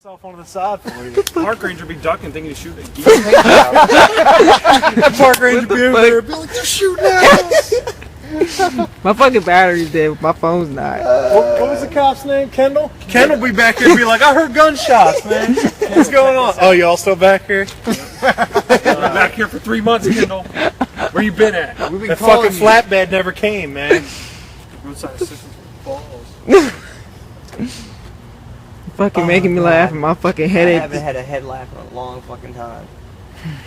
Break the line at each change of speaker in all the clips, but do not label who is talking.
Off on the side for you.
Park ranger be ducking, thinking he's shooting a geese.
Park ranger be over there, be like, they're shooting at us.
My fucking battery's dead, but my phone's not.
What was the cop's name? Kendall? Kendall be back here, be like, I heard gunshots, man. What's going on? Oh, y'all still back here?
Back here for 3 months, Kendall. Where you been at?
That fucking flatbed never came, man.
Roadside assistance balls.
Fucking making me laugh and my fucking
I
headache.
haven't had a head laugh in a long fucking time.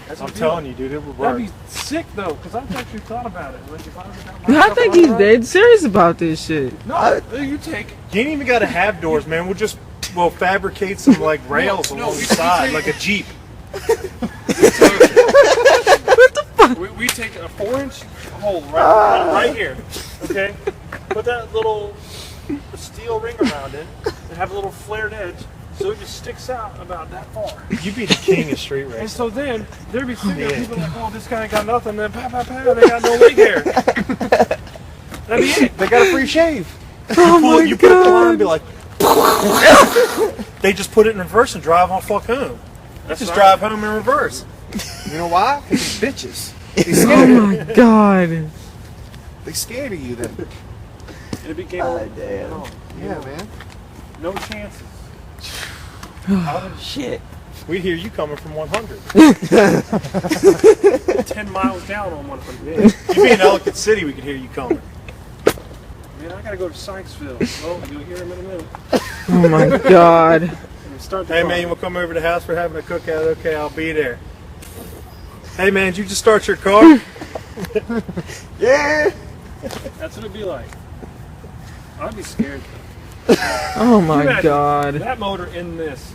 I'm telling you, dude, it would work.
That'd be sick though, because I've actually thought about it. Like, if I was
I think he's dead serious about this shit.
No, you take.
You ain't even gotta have doors, man. We'll fabricate some like rails along the side, like a Jeep.
What the fuck? We take a 4-inch hole right here, okay? Put that little steel ring around it and have a little flared edge so it just sticks out about that far.
You'd be the king of street
And
racing.
so then there'd be sitting there people like, oh, this guy ain't got nothing, and then they got no leg hair. That'd be it.
They got a free shave.
Oh
You put it on and be like, they just put it in reverse and drive on fuck home. Just drive home in reverse.
You know why? Because bitches.
Oh my god.
They scared of you then.
It'd be game over.
Damn.
Yeah, man.
No chances.
Shit.
We hear you coming from 100.
10 miles down on 100.
You be in Ellicott City, we could hear you coming.
Man, I gotta go to Sykesville. Well, you'll hear him in a minute.
Oh my god.
And start the
Hey
car.
man, you want to come over to the house? We're having a cookout. Okay, I'll be there. Hey man, did you just start your car?
Yeah.
That's what it'd be like. I'd be scared.
Oh my
Imagine
god.
That motor in this,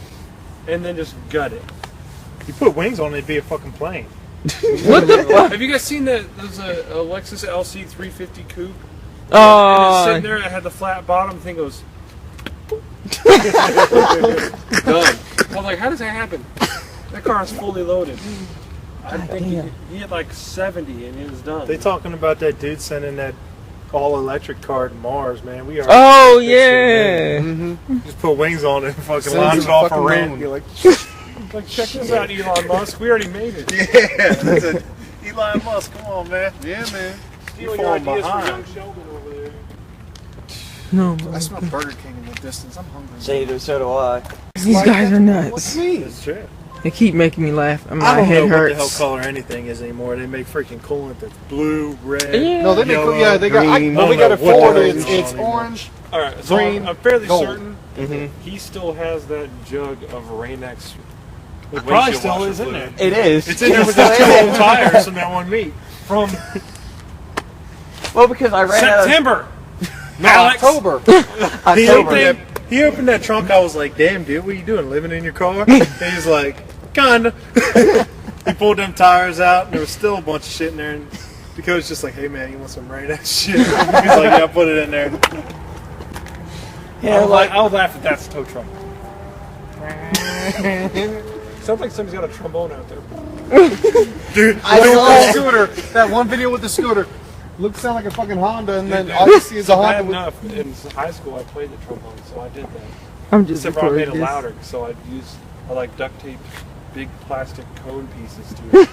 and then just gut it.
You put wings on it, it'd be a fucking plane.
What the fuck?
Have you guys seen that? There's a Lexus LC 350 coupe. And it's
Oh.
sitting there. It had the flat bottom. Thing goes. Done. I was like, how does that happen? That car is fully loaded. I think he had like 70 and it was done.
They talking about that dude sending that all-electric car to Mars, man. We are.
Oh
Shit,
yeah.
man. Just put wings on it and fucking
Sends
launch
you
it off a
fucking
ramp.
moon.
Be like,
Like, check this out, Elon Musk. We already made it.
yeah, that's it. Elon Musk, come on, man.
Yeah, man.
Stealing
falling
ideas from
behind.
young Sheldon over there.
No.
I smell Burger King in the distance. I'm hungry.
So do I.
These guys are nuts.
What's me?
That's true.
They keep making me laugh and
I
my
don't know
head
what the hell
hurts.
color anything is anymore. They make freaking coolant that's blue, red.
Yeah.
No, they make
yellow,
yeah. They got.
green.
Well, we
I
got
don't
a
know what
Ford.
the hell
It's
is on anymore.
orange.
All right, so
Green,
I'm fairly
gold.
certain he still has that jug of Rain-X. with
Probably
windshield
still
washer
is in
fluid.
there.
It is.
It's in there with the two old tires from that one meet. From
Well, because I ran out of
September.
no,
Alex.
October.
He opened that trunk. I was like, "Damn, dude, what are you doing? Living in your car?" And he's like, "Kinda." He pulled them tires out, and there was still a bunch of shit in there. And Dakota's just like, "Hey, man, you want some Rain-X shit?" He's like, "Yeah, put it in there."
Yeah,
I'll laugh if that's a tow truck. Sounds like somebody's got a trombone out there.
Dude,
I saw the scooter. That one video with the scooter. Looked sound like a fucking Honda, and then all you see is a
Bad
Honda.
enough. In high school, I played the trombone, so I did that.
I'm just
Except for I made
recording
it
this.
louder, so I like duct tape big plastic cone pieces to it.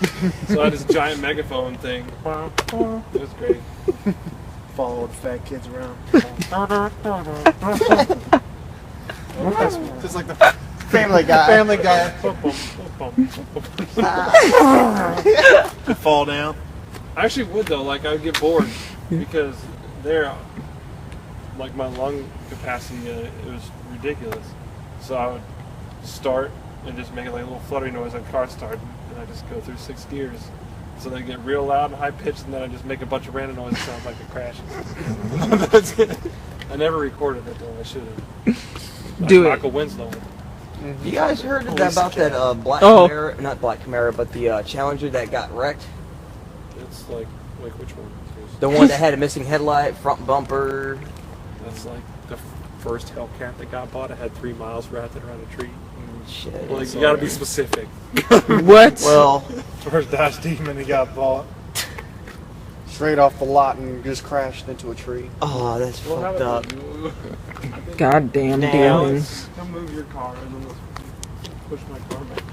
So I had this giant megaphone thing. It was great.
following fat kids around.
Just like the Family Guy. Family Guy.
Fall down.
I actually would though, like I would get bored because there, like my lung capacity, it was ridiculous. So I would start and just make like a little fluttery noise on car start, and I just go through 6 gears. So they get real loud and high pitched, and then I just make a bunch of random noises that sound like it crashes. That's it. I never recorded it though. I should have. Like
Do it.
Michael Winslow.
you guys heard about that black
Oh.
Camaro? Not black Camaro, but the Challenger that got wrecked.
It's like which one?
The one that had a missing headlight, front bumper.
That's like the first Hellcat that got bought. It had 3 miles wrapped around a tree.
Shit.
Like you gotta be specific.
What?
Well,
First Dodge Demon he got bought.
Straight off the lot and just crashed into a tree.
oh, that's
Well,
fucked
how
up.
about you?
Goddamn
Damn.
demons.
Come move your car and then push my car back.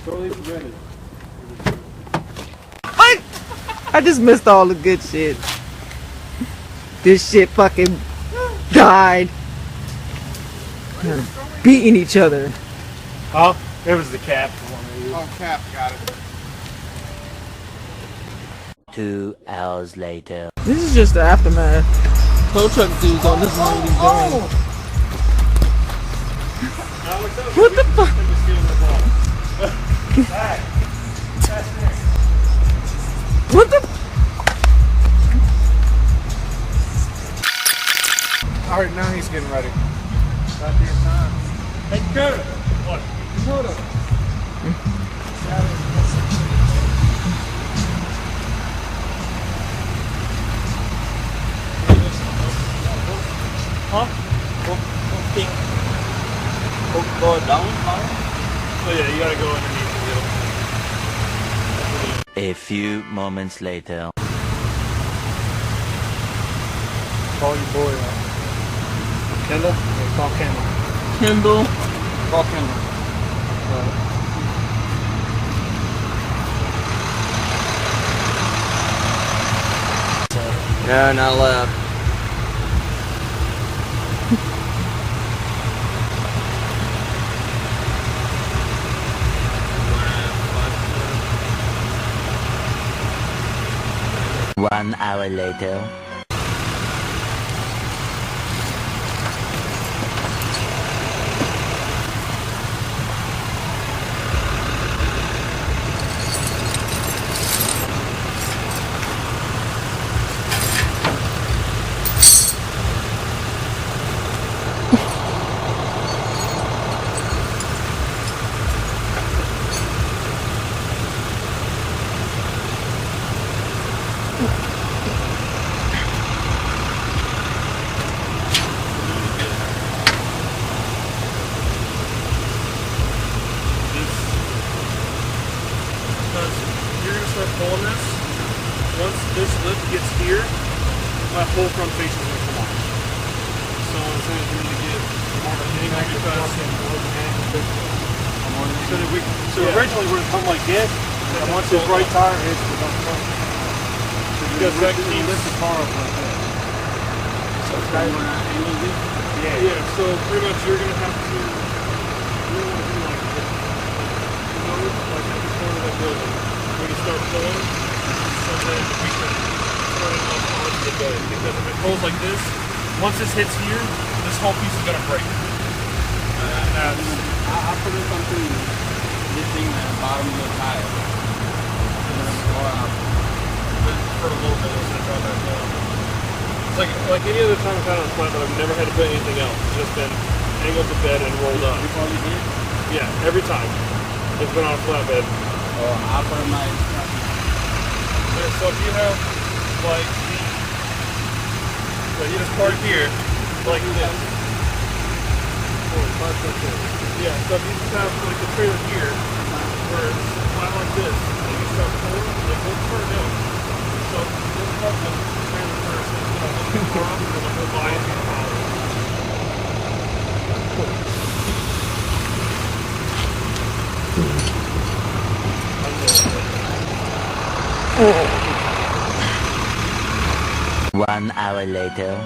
Totally forget it.
What? I just missed all the good shit. This shit fucking died. They're beating each other.
Oh, it was the cap.
Oh, Cap, got it.
2 hours later.
This is just the aftermath. Tow truck dudes don't listen to what he's doing. What the fuck? What the?
Alright, now he's getting ready.
Hey, Dakota. What?
Dakota.
Huh?
Go down,
Oh yeah, you gotta go underneath the
A few moments later.
Call your boy out. Kendall? Yeah, call Kendall.
Kendall.
Call Kendall.
No, not allowed.
One hour later.
Because you're gonna start pulling this. Once this lift gets here, my whole front face is gonna come off. So I'm saying we need to get more of an angle because so originally we're gonna come like this, and once this right tire hits, we're gonna come. Because that keeps the car up like that. Yeah, so pretty much you're gonna have to really want to do like this. You know, like at the corner of that building. When you start pulling, so then we can turn it up onto the bed. Because if it pulls like this, once this hits here, this whole piece is gonna break. And that's
I put it on this thing at the bottom of the tire.
for a little bit, it's gonna drop back down. It's like any other time I've had on a flat, but I've never had to put anything else. It's just been angled to bed and rolled up.
Before you did?
Yeah, every time. It's been on a flatbed.
Oh, I put my.
So if you have like so you just park here like this. Yeah, so if you just have like the trailer here where it's flat like this, and you start pulling, it won't turn down. So this part of the trailer first is gonna lift the car up and then the whole body is gonna follow.
One hour later.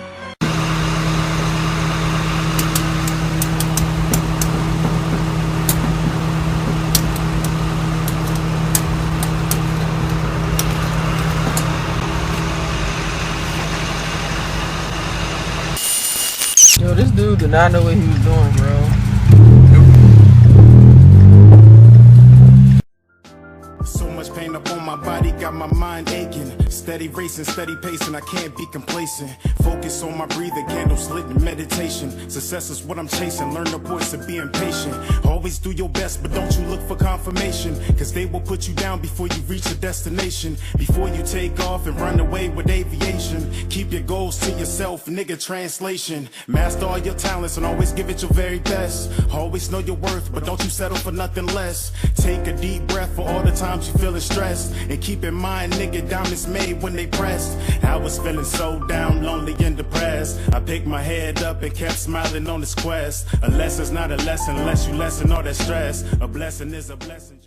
Yo, this dude did not know what he was doing, bro.
So much pain up on my body, got my mind aching. Steady racing, steady pacing, I can't be complacent. Focus on my breathing, candles lit in meditation. Success is what I'm chasing, learn the voice of being patient. Always do your best, but don't you look for confirmation. Cause they will put you down before you reach a destination. Before you take off and run away with aviation. Keep your goals to yourself, nigga, translation. Master all your talents and always give it your very best. Always know your worth, but don't you settle for nothing less. Take a deep breath for all the times you feeling stressed. And keep in mind, nigga, diamonds made when they pressed. I was feeling so down, lonely and depressed. I picked my head up and kept smiling on this quest. A lesson's not a lesson unless you lesson all that stress. A blessing is a blessing.